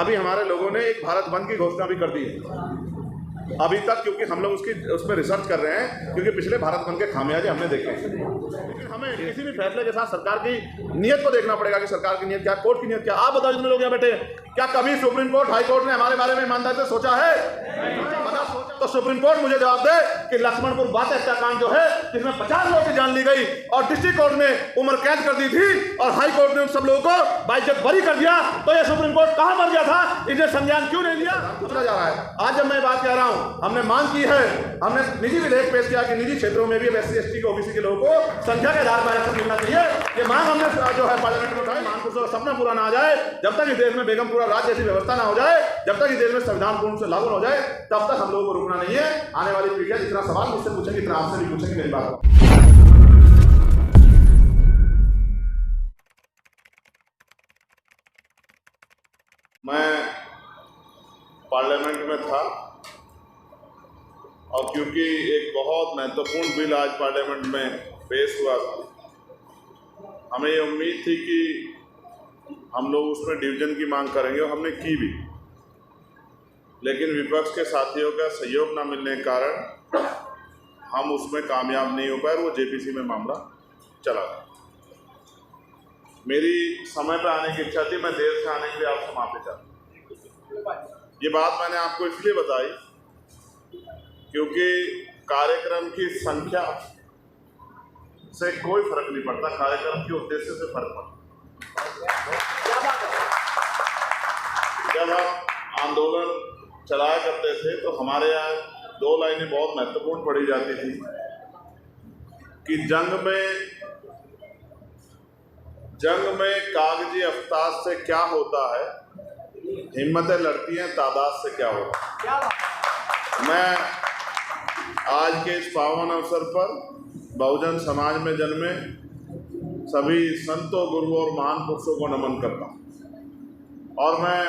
अभी हमारे लोगों ने एक भारत बंद की घोषणा भी कर दी है अभी तक, क्योंकि हम लोग उसमें रिसर्च कर रहे हैं, क्योंकि पिछले भारत बंद के खामियाजे हमने देखे हैं। लेकिन हमें किसी भी फैसले के साथ सरकार की नीयत को देखना पड़ेगा कि सरकार की नीयत क्या, कोर्ट की नीयत क्या। आप बताओ, जितने लोग यहाँ बैठे, क्या कभी सुप्रीम कोर्ट, हाई कोर्ट ने हमारे बारे में ईमानदारी से सोचा है? तो सुप्रीम कोर्ट मुझे जवाब दे कि लक्ष्मणपुर बात हत्याकांड जो है, जिसमें 50 लोगों की जान ली गई और डिस्ट्रिक्ट कोर्ट ने उम्र कैद कर दी थी और हाई कोर्ट ने उन सब लोगों को बाइज्जत बरी कर दिया, तो ये सुप्रीम कोर्ट कहां मर गया था? इसे संज्ञान क्यों नहीं लिया? पूछा जा रहा है। आज जब मैं बात कह रहा हूं, हमने मांग की है, हमने निजी विधेयक पेश किया कि निजी क्षेत्रों में भी SC ST के OBC के लोगों को संख्या के आधार पर आरक्षण मिलना चाहिए। ये मांग हमने जो है पार्लियामेंट में उठाई। मानपुर से सपना पूरा ना आ जाए, जब तक इस देश में बेगमपुरा राज्य जैसी व्यवस्था ना हो जाए, जब तक इस देश में संविधान पूर्ण से लागू हो जाए, तब तक हम लोगों को रुकना नहीं है। आने वाली पीढ़ियां जितना सवाल मुझसे पूछेंगी, इतना आपसे भी पूछेंगी। मेरी बात मैं पार्लियामेंट में था और क्योंकि एक बहुत महत्वपूर्ण बिल आज पार्लियामेंट में पेश हुआ था, हमें ये उम्मीद थी कि हम लोग उसमें डिवीजन की मांग करेंगे और हमने की भी, लेकिन विपक्ष के साथियों का सहयोग न मिलने के कारण हम उसमें कामयाब नहीं हो पाए और वो JPC में मामला चला गया। मेरी समय पर आने की इच्छा थी, मैं देर से आने के लिए आपसे माफी चाहता हूँ। ये बात मैंने आपको इसलिए बताई क्योंकि कार्यक्रम की संख्या से कोई फर्क नहीं पड़ता, कार्यक्रम के उद्देश्य से फर्क पड़ता। जब हम आंदोलन चलाया करते थे तो हमारे यहाँ 2 लाइनें बहुत महत्वपूर्ण पढ़ी जाती थी कि जंग में कागजी अफताश से क्या होता है, हिम्मतें लड़ती हैं तादाद से क्या होता है। मैं आज के इस पावन अवसर पर बहुजन समाज में जन्मे सभी संतों, गुरुओं और महान पुरुषों को नमन करता हूँ और मैं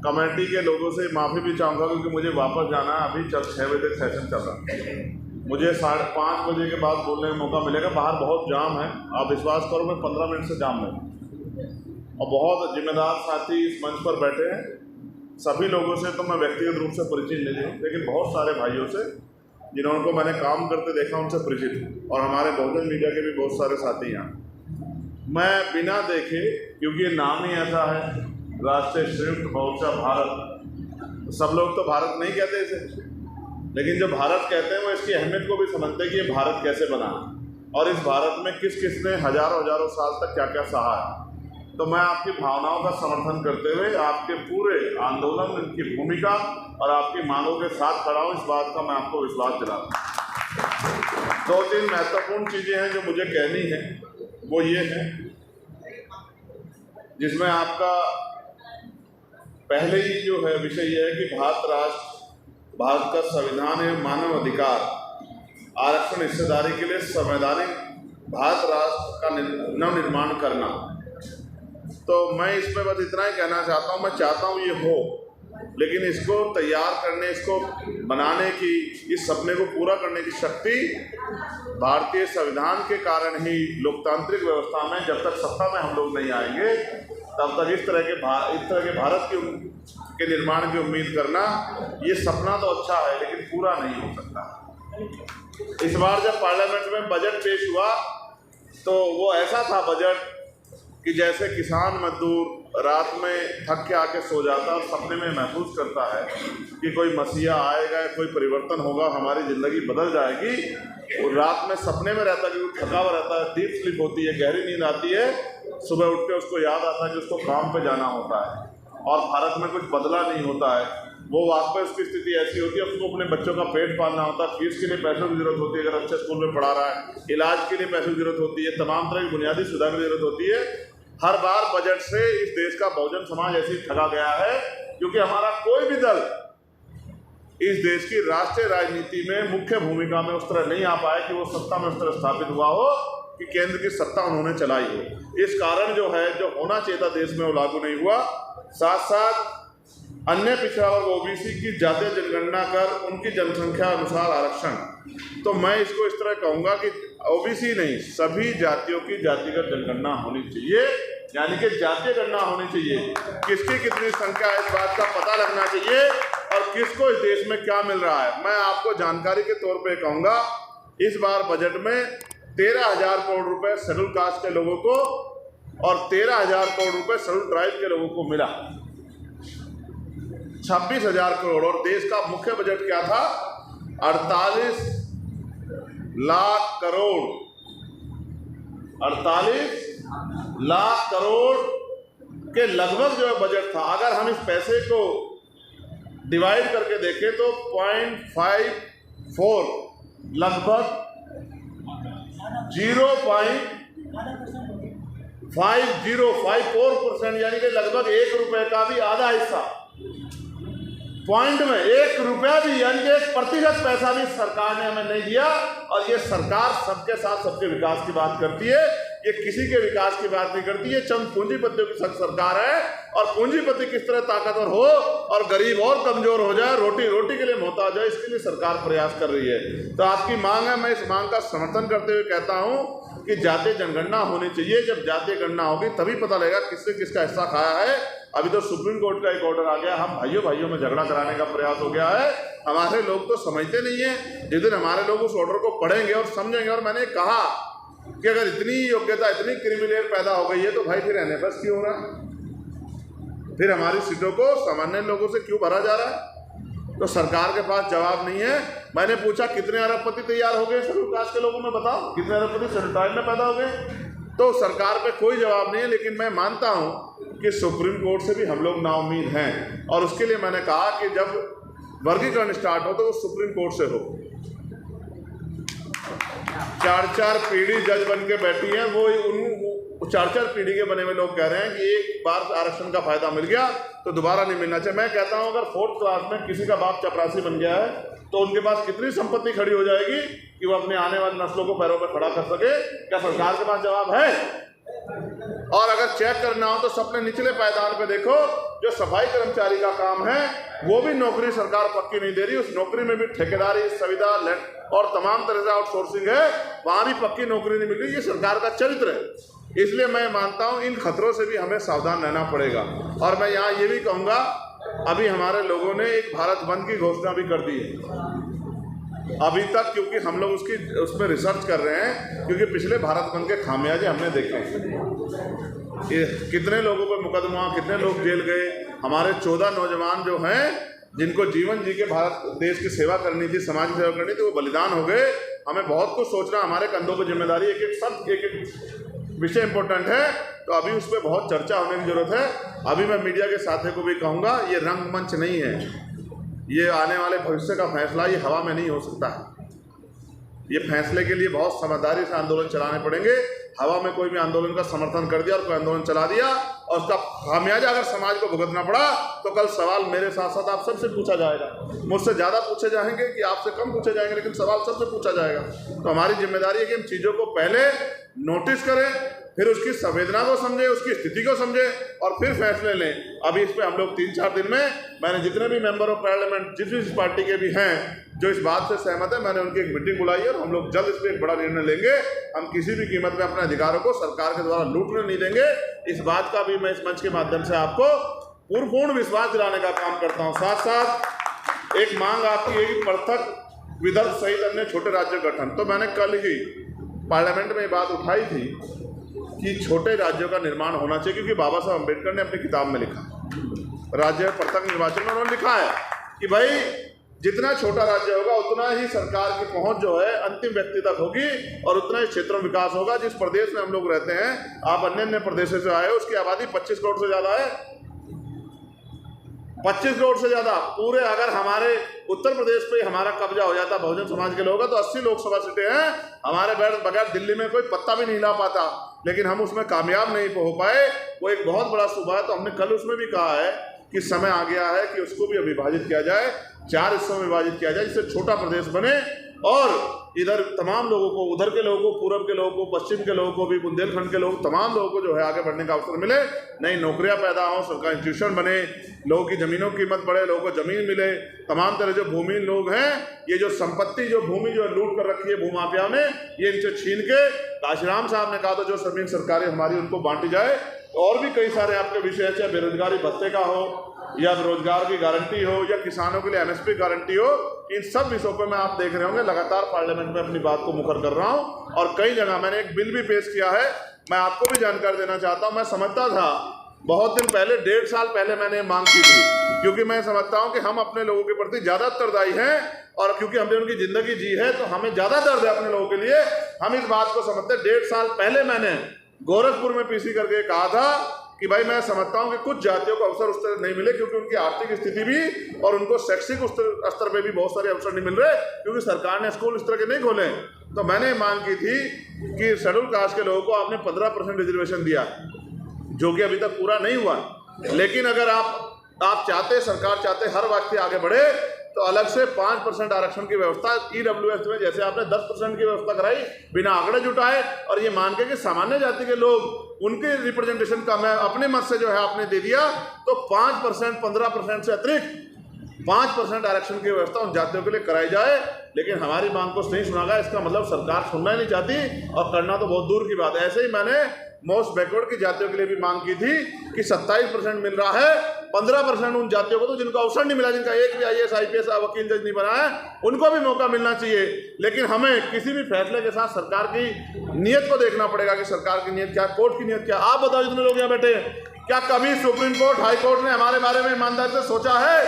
कमेटी के लोगों से माफ़ी भी चाहूँगा क्योंकि मुझे वापस जाना है। अभी 6 बजे तक सेशन चल रहा है, मुझे 5:30 बजे के बाद बोलने का मौका मिलेगा। बाहर बहुत जाम है, आप विश्वास करो मैं 15 मिनट से जाम में और बहुत जिम्मेदार साथी इस मंच पर बैठे हैं। सभी लोगों से तो मैं व्यक्तिगत रूप से परिचित नहीं हूँ, लेकिन बहुत सारे भाइयों से जिन्होंने मैंने काम करते देखा उनसे परिचित हूँ और हमारे बहुजन मीडिया के भी बहुत सारे साथी यहाँ। मैं बिना देखे, क्योंकि ये नाम ही ऐसा है राष्ट्रीय संयुक्त मोर्चा भारत, सब लोग तो भारत नहीं कहते इसे, लेकिन जो भारत कहते हैं वो इसकी अहमियत को भी समझते हैं कि ये भारत कैसे बना और इस भारत में किस किसने हजारों साल तक क्या क्या सहा है। तो मैं आपकी भावनाओं का समर्थन करते हुए आपके पूरे आंदोलन में इनकी भूमिका और आपकी मांगों के साथ खड़ा हूँ, इस बात का मैं आपको विश्वास दिलाता हूँ। 2-3 महत्वपूर्ण चीज़ें हैं जो मुझे कहनी है, वो ये है जिसमें आपका पहले ही जो है विषय यह है कि भारत का संविधान एवं मानव अधिकार आरक्षण हिस्सेदारी के लिए संवैधानिक भारत राष्ट्र का नवनिर्माण करना। तो मैं इसमें बस इतना ही कहना चाहता हूँ, मैं चाहता हूँ ये हो, लेकिन इसको तैयार करने, इसको बनाने की, इस सपने को पूरा करने की शक्ति भारतीय संविधान के कारण ही लोकतांत्रिक व्यवस्था में जब तक सत्ता में हम लोग नहीं आएंगे तब तक इस तरह के भारत के निर्माण की उम्मीद करना, ये सपना तो अच्छा है लेकिन पूरा नहीं हो सकता। इस बार जब पार्लियामेंट में बजट पेश हुआ तो वो ऐसा था बजट कि जैसे किसान मजदूर रात में थक के आके सो जाता और सपने में महसूस करता है कि कोई मसीहा आएगा, कोई परिवर्तन होगा, हमारी ज़िंदगी बदल जाएगी। वो रात में सपने में रहता है क्योंकि थका हुआ रहता है, डीप स्लीप होती है, गहरी नींद आती है, सुबह उठ के उसको याद आता है कि उसको काम पे जाना होता है और भारत में कुछ बदला नहीं होता है। वो वाकई उसकी स्थिति ऐसी होती है, उसको अपने बच्चों का पेट पालना होता है, फीस के लिए पैसों की जरूरत होती है, अगर अच्छे स्कूल में पढ़ा रहा है, इलाज के लिए पैसों की जरूरत होती है, तमाम तरह की बुनियादी सुविधा की जरूरत होती है। हर बार बजट से इस देश का बहुजन समाज ऐसे ही थका गया है क्योंकि हमारा कोई भी दल इस देश की राष्ट्रीय राजनीति में मुख्य भूमिका में उस तरह नहीं आ पाया कि वो सत्ता में उस तरह स्थापित हुआ हो कि केंद्र की सत्ता उन्होंने चलाई हो। इस कारण जो है, जो होना चाहिए था देश में, वो लागू नहीं हुआ। साथ साथ अन्य पिछड़ा वर्ग OBC की जातीय जनगणना कर उनकी जनसंख्या अनुसार आरक्षण, तो मैं इसको इस तरह कहूँगा कि OBC नहीं, सभी जातियों की जातिगत जनगणना होनी चाहिए यानी कि जातीय गणना होनी चाहिए, किसकी कितनी संख्या है इस बात का पता लगना चाहिए और किसको इस देश में क्या मिल रहा है। मैं आपको जानकारी के तौर पे कहूँगा, इस बार बजट में 13,000 करोड़ रुपए शेड्यूल कास्ट के लोगों को और 13,000 करोड़ रुपए शेड्यूल ट्राइब के लोगों को मिला, 26,000 करोड़। और देश का मुख्य बजट क्या था? 48 लाख करोड़, 48 लाख करोड़ के लगभग जो है बजट था। अगर हम इस पैसे को डिवाइड करके देखें तो 0.54 लगभग 0.5054%, यानी कि लगभग 1 रुपए का भी आधा हिस्सा पॉइंट में, 1 रुपया भी यानी कि 1% पैसा भी सरकार ने हमें नहीं दिया। और ये सरकार सबके साथ सबके विकास की बात करती है, ये किसी के विकास की बात नहीं करती। ये चंद पूंजीपतियों की सरकार है और पूंजीपति किस तरह ताकतवर हो और गरीब और कमजोर हो जाए, रोटी के लिए मोहताज है, इसके लिए सरकार प्रयास कर रही है। तो आपकी मांग है, मैं इस मांग का समर्थन करते हुए कहता हूं कि जातीय जनगणना होनी चाहिए। जब जातीय गणना होगी तभी पता लगेगा किसने किसका हिस्सा खाया है। अभी तो सुप्रीम कोर्ट का एक ऑर्डर आ गया, हम भाइयों में झगड़ा कराने का प्रयास हो गया है। हमारे लोग तो समझते नहीं है। जिस दिन हमारे लोग उस ऑर्डर को पढ़ेंगे और समझेंगे, और मैंने कहा कि अगर इतनी योग्यता, इतनी क्रिमिनल पैदा हो गई है तो भाई फिर एनएफएस क्यों हो रहा है? फिर हमारी सीटों को सामान्य लोगों से क्यों भरा जा रहा है? तो सरकार के पास जवाब नहीं है। मैंने पूछा कितने अरबपति तैयार हो गए शेड्यूल कास्ट के लोगों में, बताओ कितने अरबपति शेड्यूल ट्राइब में पैदा हो गए? तो सरकार पे कोई जवाब नहीं है। लेकिन मैं मानता हूं कि सुप्रीम कोर्ट से भी हम लोग नाउम्मीद हैं, और उसके लिए मैंने कहा कि जब वर्गीकरण स्टार्ट हो तो वो सुप्रीम कोर्ट से हो। 4-4 पीढ़ी जज बन के बैठी हैं, वो 4-4 पीढ़ी के बने हुए लोग कह रहे हैं कि एक बार आरक्षण का फायदा मिल गया तो दोबारा नहीं मिलना चाहिए। मैं कहता हूं अगर 4th क्लास में किसी का बाप चपरासी बन गया है तो उनके पास कितनी संपत्ति खड़ी हो जाएगी कि वो अपने आने वाली नस्लों को पैरों पर खड़ा कर सके? क्या सरकार के पास जवाब है? और अगर चेक करना हो तो सबने निचले पायदान पे देखो, जो सफाई कर्मचारी का काम है वो भी नौकरी सरकार पक्की नहीं दे रही। उस नौकरी में भी ठेकेदारी, सुविधा और तमाम तरह से आउटसोर्सिंग है, वहां भी पक्की नौकरी नहीं मिल रही। ये सरकार का चरित्र है। इसलिए मैं मानता हूं इन खतरों से भी हमें सावधान रहना पड़ेगा। और मैं यहाँ ये भी कहूँगा, अभी हमारे लोगों ने एक भारत बंद की घोषणा भी कर दी है अभी तक, क्योंकि हम लोग उसमें रिसर्च कर रहे हैं, क्योंकि पिछले भारत बंद के खामियाजे हमने देखे हैं। कितने लोगों पर मुकदमा, कितने लोग जेल गए। हमारे 14 नौजवान जो हैं जिनको जीवन जी के भारत देश की सेवा करनी थी, समाज की सेवा करनी थी, वो बलिदान हो गए। हमें बहुत कुछ सोचना, हमारे कंधों पर जिम्मेदारी, एक विषय इंपॉर्टेंट है। तो अभी उस पर बहुत चर्चा होने की जरूरत है। अभी मैं मीडिया के साथियों को भी कहूँगा, ये रंगमंच नहीं है। ये आने वाले भविष्य का फैसला ये हवा में नहीं हो सकता है। ये फैसले के लिए बहुत समझदारी से आंदोलन चलाने पड़ेंगे। हवा में कोई भी आंदोलन का समर्थन कर दिया और कोई आंदोलन चला दिया और उसका खामियाजा अगर समाज को भुगतना पड़ा तो कल सवाल मेरे साथ साथ आप सबसे पूछा जाएगा। मुझसे ज़्यादा पूछे जाएंगे कि आपसे कम पूछे जाएंगे, लेकिन सवाल सबसे पूछा जाएगा। तो हमारी जिम्मेदारी है कि हम चीज़ों को पहले नोटिस करें, फिर उसकी संवेदना को समझें, उसकी स्थिति को समझें और फिर फैसले लें। अभी इस पे हम लोग 3-4 दिन में, मैंने जितने भी मेंबर ऑफ पार्लियामेंट जिस पार्टी के भी हैं जो इस बात से सहमत है, मैंने उनकी एक मीटिंग बुलाई है और हम लोग जल्द इस पर एक बड़ा निर्णय लेंगे। हम किसी भी कीमत में अपने अधिकारों को सरकार के द्वारा लूटने नहीं देंगे। इस बात का भी मैं इस मंच के माध्यम से आपको पूर्ण विश्वास दिलाने का काम करता हूँ। साथ साथ एक मांग आपकी है कि पृथक विदर्भ सहित अन्य छोटे राज्य गठन। तो मैंने कल ही पार्लियामेंट में ये बात उठाई थी कि छोटे राज्यों का निर्माण होना चाहिए, क्योंकि बाबा साहब अम्बेडकर ने अपनी किताब में लिखा, राज्य पृथक निर्वाचन में उन्होंने लिखा है कि भाई जितना छोटा राज्य होगा उतना ही सरकार की पहुंच जो है अंतिम व्यक्ति तक होगी और उतना ही क्षेत्र में विकास होगा। जिस प्रदेश में हम लोग रहते हैं, आप अन्य प्रदेशों से आए हो, उसकी आबादी 25 करोड़ से ज़्यादा है। 25 करोड़ से ज़्यादा पूरे, अगर हमारे उत्तर प्रदेश पे हमारा कब्जा हो जाता बहुजन समाज के लोगों का, तो 80 लोकसभा सीटें हैं हमारे बगैर दिल्ली में कोई पत्ता भी नहीं हिला पाता। लेकिन हम उसमें कामयाब नहीं हो पाए। वो एक बहुत बड़ा सूबा है। तो हमने कल उसमें भी कहा है कि समय आ गया है कि उसको भी विभाजित किया जाए, 4 हिस्सों में विभाजित किया जाए, जिससे छोटा प्रदेश बने और इधर तमाम लोगों को, उधर के लोगों को, पूर्व के लोगों को, पश्चिम के लोगों को भी, बुंदेलखंड के लोग, तमाम लोगों को जो है आगे बढ़ने का अवसर मिले, नई नौकरियां पैदा हों, सरकारी इंस्टीट्यूशन बने, लोगों की ज़मीनों की कीमत बढ़े, लोगों को ज़मीन मिले। तमाम तरह जो भूमिहीन लोग हैं, ये जो संपत्ति, जो भूमि जो लूट कर रखी है भूमाफिया ने, ये इनसे छीन के, काशीराम साहब ने कहा था जो जमीन सरकारी हमारी उनको बांटी जाए और भी कई सारे आपके विषय, चाहे बेरोजगारी भत्ते का हो या रोजगार की गारंटी हो या किसानों के लिए एमएसपी गारंटी हो, इन सब विषयों पर मैं आप देख रहे होंगे लगातार पार्लियामेंट में अपनी बात को मुखर कर रहा हूं। और कई जगह मैंने एक बिल भी पेश किया है, मैं आपको भी जानकारी देना चाहता हूं। मैं समझता था बहुत दिन पहले, 1.5 साल पहले मैंने मांग की थी, क्योंकि मैं समझता हूं कि हम अपने लोगों के प्रति ज़्यादा उत्तरदायी हैं और क्योंकि हमने उनकी ज़िंदगी जी है तो हमें ज़्यादा दर्द है अपने लोगों के लिए। हम इस बात को समझते, 1.5 साल पहले मैंने गोरखपुर में पीसी करके कहा था कि भाई मैं समझता हूं कि कुछ जातियों को अवसर उस तरह नहीं मिले, क्योंकि उनकी आर्थिक स्थिति भी और उनको शैक्षिक स्तर पे भी बहुत सारे अवसर नहीं मिल रहे, क्योंकि सरकार ने स्कूल इस तरह के नहीं खोले। तो मैंने मांग की थी कि शेड्यूल कास्ट के लोगों को आपने 15% रिजर्वेशन दिया, जो कि अभी तक पूरा नहीं हुआ। लेकिन अगर आप चाहते, सरकार चाहते हर व्यक्ति आगे बढ़े, तो अलग से 5% आरक्षण की व्यवस्था EWS में, जैसे आपने 10% की व्यवस्था कराई बिना आंकड़े जुटाए, और ये मान के कि सामान्य जाति के लोग उनके रिप्रेजेंटेशन का मैं अपने मत से जो है आपने दे दिया, तो 5%, 15% से अतिरिक्त 5% आरक्षण की व्यवस्था उन जातियों के लिए कराई जाए। लेकिन हमारी मांग को नहीं सुना गया। इसका मतलब सरकार सुनना ही नहीं चाहती, और करना तो बहुत दूर की बात है। ऐसे ही मैंने मोस्ट बैकवर्ड की जातियों के लिए भी मांग की थी कि 27% मिल रहा है, 15% उन जातियों को तो जिनको अवसर नहीं मिला, जिनका एक भी IAS IPS वकील जज नहीं बना है, उनको भी मौका मिलना चाहिए। लेकिन हमें किसी भी फैसले के साथ सरकार की नीयत को देखना पड़ेगा कि सरकार की नीयत क्या, कोर्ट की नीयत क्या। आप बताओ, जितने लोग यहाँ बैठे हैं, क्या कभी सुप्रीम कोर्ट, हाई कोर्ट ने हमारे बारे में ईमानदारी से सोचा है?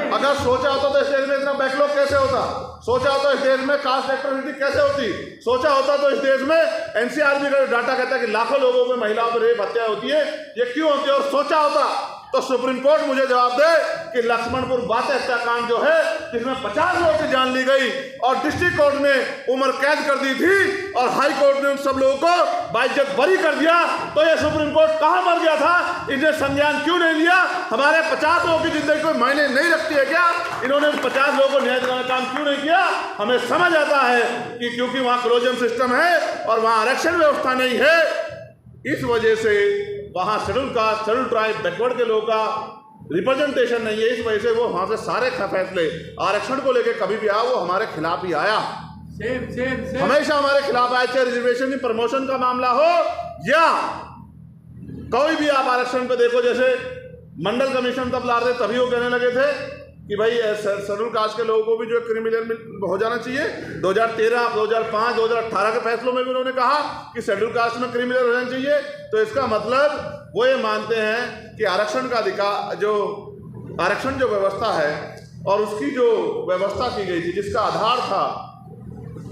अगर सोचा होता तो इस देश में इतना बैकलॉग कैसे होता? सोचा होता इस देश में कास्ट इक्वालिटी कैसे होती? सोचा होता तो इस देश में NCRB का डाटा कहता है कि लाखों लोगों में महिलाओं पर रेप हत्या होती है, ये क्यों होती है? और सोचा होता तो सुप्रीम कोर्ट मुझे जवाब दे कि लक्ष्मणपुर बात हत्याकांड जो है, जिसमें 50 लोगों की जान ली गई और डिस्ट्रिक्ट कोर्ट ने उम्र कैद कर दी थी और हाई कोर्ट ने उन सब लोगों को बाइज्जत बरी कर दिया, तो ये सुप्रीम कोर्ट कहाँ मर गया था? इन्हें संज्ञान क्यों नहीं लिया? हमारे 50 लोगों की जिंदगी कोई मायने नहीं रखती है क्या? इन्होंने 50 लोगों को न्याय दिलाने का काम क्यों नहीं किया? हमें समझ आता है कि क्योंकि वहाँ क्लोजन सिस्टम है और वहाँ आरक्षण व्यवस्था नहीं है, इस वजह से वहाँ schedule caste, schedule tribe, backward के लोगों का रिप्रेजेंटेशन नहीं है। इस वजह से वो वहाँ से सारे फैसले आरक्षण को लेकर कभी भी आया, वो हमारे खिलाफ ही आया। हमेशा हमारे खिलाफ आया, चाहे रिजर्वेशन की प्रमोशन का मामला हो या कोई भी आप आरक्षण पे देखो। जैसे मंडल कमीशन तब ला रहे, तभी वो कहने लगे थे कि भाई शेड्यूल कास्ट के लोगों को भी जो क्रिमिनल हो जाना चाहिए। 2013, 2005, 2018 के फैसलों में भी उन्होंने कहा कि शेड्यूल कास्ट में क्रिमिनल हो जाना चाहिए। तो इसका मतलब वो ये मानते हैं कि आरक्षण का अधिकार, जो आरक्षण जो व्यवस्था है और उसकी जो व्यवस्था की गई थी, जिसका आधार था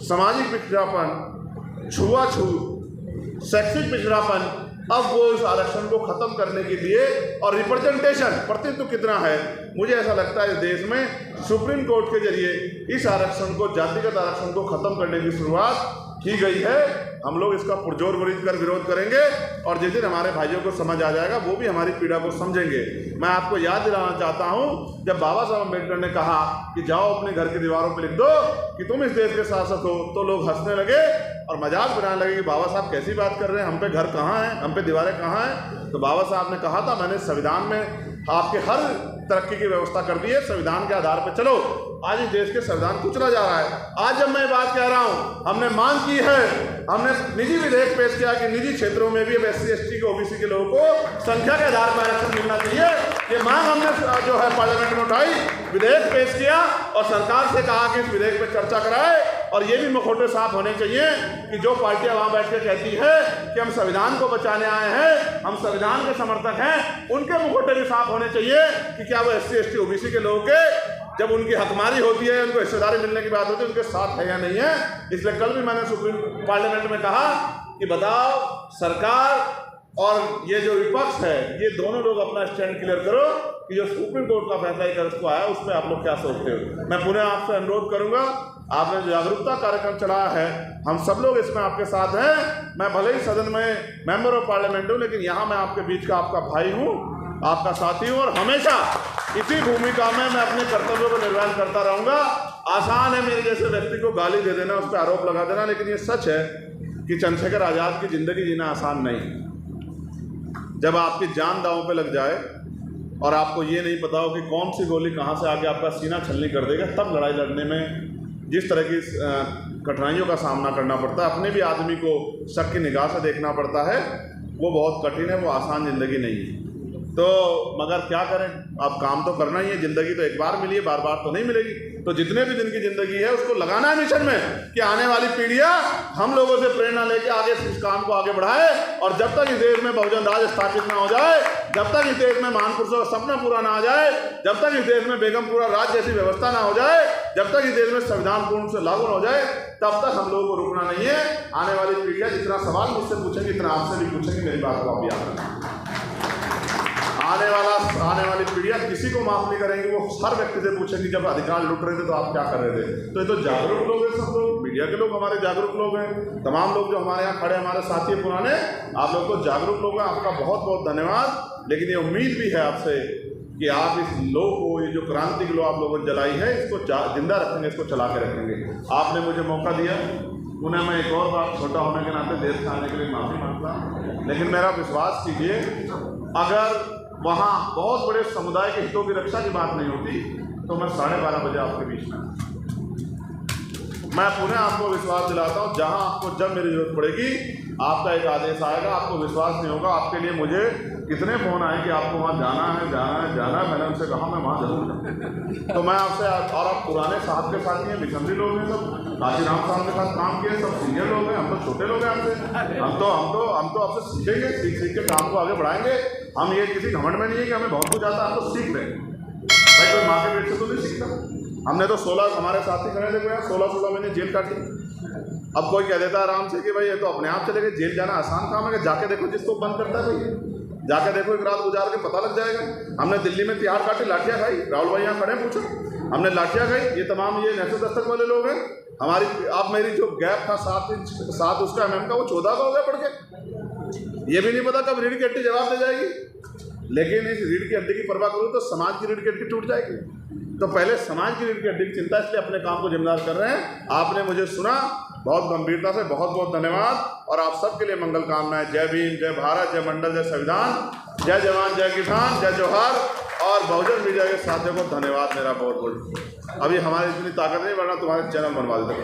सामाजिक पिछड़ापन, छुआछूत, शैक्षिक पिछड़ापन, अब वो इस आरक्षण को खत्म करने के लिए, और रिप्रेजेंटेशन, प्रतिनिधित्व कितना है, मुझे ऐसा लगता है इस देश में सुप्रीम कोर्ट के जरिए इस आरक्षण को, जातिगत आरक्षण को खत्म करने की शुरुआत की गई है। हम लोग इसका पुरजोर विरोध करेंगे और जिस दिन हमारे भाइयों को समझ आ जाएगा, वो भी हमारी पीड़ा को समझेंगे। मैं आपको याद दिलाना चाहता हूं, जब बाबा साहब अम्बेडकर ने कहा कि जाओ अपने घर की दीवारों पर लिख दो कि तुम इस देश के शासक हो, तो लोग हंसने लगे और मजाक बनाने लगे कि बाबा साहब कैसी बात कर रहे हैं, हम पे घर कहाँ है, हम पे दीवारें कहाँ हैं। तो बाबा साहब ने कहा था, मैंने संविधान में आपके हर तरक्की की व्यवस्था कर दी है, संविधान के आधार पर चलो। आज इस देश के संविधान कुचला जा रहा है। आज जब मैं बात कह रहा हूं, हमने मांग की है, हमने निजी विधेयक पेश किया कि निजी क्षेत्रों में भी अब SC ST के OBC के लोगों को संख्या के आधार पर आरक्षण मिलना चाहिए। ये मांग हमने जो है पार्लियामेंट में उठाई, विधेयक पेश किया और सरकार से कहा कि इस विधेयक पर चर्चा कराए। और ये भी मुखौटे साफ होने चाहिए कि जो पार्टियां वहां बैठ के कहती है कि हम संविधान को बचाने आए हैं, हम संविधान के समर्थक हैं, उनके मुखौटे भी साफ होने चाहिए कि क्या वो SC ST OBC के लोगों के, जब उनकी हकमारी होती है, उनको हिस्सेदारी मिलने की बात होती है, उनके साथ है या नहीं है। इसलिए कल भी मैंने सुप्रीम पार्लियामेंट में कहा कि बताओ, सरकार और ये जो विपक्ष है, ये दोनों लोग अपना स्टैंड क्लियर करो कि जो सुप्रीम कोर्ट का फैसला कर उसको आया, उस पर आप लोग क्या सोचते हो। मैं पुनः आपसे अनुरोध करूंगा, आपने जो जागरूकता कार्यक्रम चलाया है, हम सब लोग इसमें आपके साथ हैं। मैं भले ही सदन में मेंबर ऑफ पार्लियामेंट हूँ, लेकिन यहाँ मैं आपके बीच का आपका भाई हूँ, आपका साथी हूँ, और हमेशा इसी भूमिका में मैं अपने कर्तव्यों को निर्वहन करता रहूँगा। आसान है मेरे जैसे व्यक्ति को गाली दे देना, उस पर आरोप लगा देना, लेकिन ये सच है कि चंद्रशेखर आज़ाद की ज़िंदगी जीना आसान नहीं। जब आपकी जान दांव पे लग जाए और आपको ये नहीं पता हो कि कौन सी गोली कहाँ से आके आपका सीना छलनी कर देगा, तब लड़ाई लड़ने में जिस तरह की कठिनाइयों का सामना करना पड़ता है, अपने भी आदमी को शक की निगाह से देखना पड़ता है। वो बहुत कठिन है, वो आसान ज़िंदगी नहीं है। तो मगर क्या करें, अब काम तो करना ही है। ज़िंदगी तो एक बार मिली है, बार बार तो नहीं मिलेगी। तो जितने भी दिन की ज़िंदगी है उसको लगाना है मिशन में कि आने वाली पीढ़ियाँ हम लोगों से प्रेरणा लेके आगे इस काम को आगे बढ़ाए। और जब तक इस देश में बहुजन राज स्थापित ना हो जाए, जब तक इस देश में महापुरुषों का सपना पूरा ना आ जाए, जब तक इस देश में बेगमपुरा राज जैसी व्यवस्था ना हो जाए, जब तक इस देश में संविधान पूर्ण से लागू हो जाए, तब तक हम लोगों को रुकना नहीं है। आने वाली पीढ़ियाँ जितना सवाल मुझसे पूछेंगी इतना आपसे भी पूछेंगी। मेरी बात को आप याद रखें। आने वाली पीढ़ियाँ किसी को माफ नहीं करेंगी। वो हर व्यक्ति से पूछेंगी जब अधिकार लुट रहे थे तो आप क्या कर रहे थे। तो ये तो जागरूक लोग हैं, सब लोग मीडिया के लोग हमारे जागरूक लोग हैं। तमाम लोग जो हमारे यहाँ खड़े हमारे साथी पुराने, आप लोग तो जागरूक लोग हैं, आपका बहुत बहुत धन्यवाद। लेकिन ये उम्मीद भी है आपसे कि आप इस लो को, ये जो क्रांति की लो आप लोगों ने जलाई है, इसको जिंदा रखेंगे, इसको चला के रखेंगे। आपने मुझे मौका दिया, उन्हें मैं एक और बात छोटा होने के नाते देर से आने के लिए माफ़ी मांगता हूँ। लेकिन मेरा विश्वास कीजिए, अगर वहाँ बहुत बड़े समुदाय के हितों की रक्षा की बात नहीं होती तो मैं 12:30 बजे आपके बीच में। मैं पुनः आपको विश्वास दिलाता हूँ, जहाँ आपको जब मेरी जरूरत पड़ेगी आपका एक आदेश आएगा, आपको विश्वास नहीं होगा। आपके लिए मुझे कितने फ़ोन आए कि आपको वहाँ जाना है। मैंने उनसे कहा मैं वहाँ जरूर जाऊँ। तो मैं आपसे, और आप पुराने साहब के साथी हैं, मिशनरी लोग हैं, सब काशीराम साहब के साथ काम किए, सब सीनियर लोग हैं। हम तो छोटे लोग हैं आपसे, हम तो आपसे सीखेंगे, सीख के काम को आगे बढ़ाएंगे। हम ये किसी घमंड में नहीं है कि हमें बहुत कुछ आता है, हम तो सीख रहे हैं भाई। कोई माँ के पेट से तो नहीं सीखता। हमने तो 16 हमारे साथी खड़े थे, 16 महीने जेल काटी। अब कोई कह देता आराम से कि भाई ये तो अपने आप चले गए, जेल जाना आसान काम है। कि जाके देखो जिसको बंद करता है भाई, जाके देखो, एक रात गुजार के पता लग जाएगा। हमने दिल्ली में तिहाड़ काटी, लाठियाँ खाई। राहुल भाई यहाँ खड़े, पूछो, हमने लाठियाँ खाई। ये तमाम ये नेशनल दस्तक वाले लोग हैं। हमारी आप मेरी जो गैप था 7 इंच 7 उसका MM का, वो 14 का हो गया पड़ के। ये भी नहीं पता कब रीढ़ की हड्डी जवाब दे जाएगी। लेकिन इस रीढ़ की हड्डी की परवाह करूँ तो समाज की रीढ़ की हड्डी टूट जाएगी। तो पहले समाज की रीढ़ की हड्डी की चिंता, इसलिए अपने काम को जिम्मेदार कर रहे हैं। आपने मुझे सुना बहुत गंभीरता से, बहुत बहुत धन्यवाद। और आप सबके लिए मंगल कामनाएं। जय भीम, जय भारत, जय मंडल, जय संविधान, जय जवान, जय किसान, जय जोहार। और बहुजन मीडिया के साथियों को धन्यवाद मेरा बहुत बहुत। अभी हमारी इतनी ताकत नहीं, वरना तुम्हारे चैनल बनवा देते।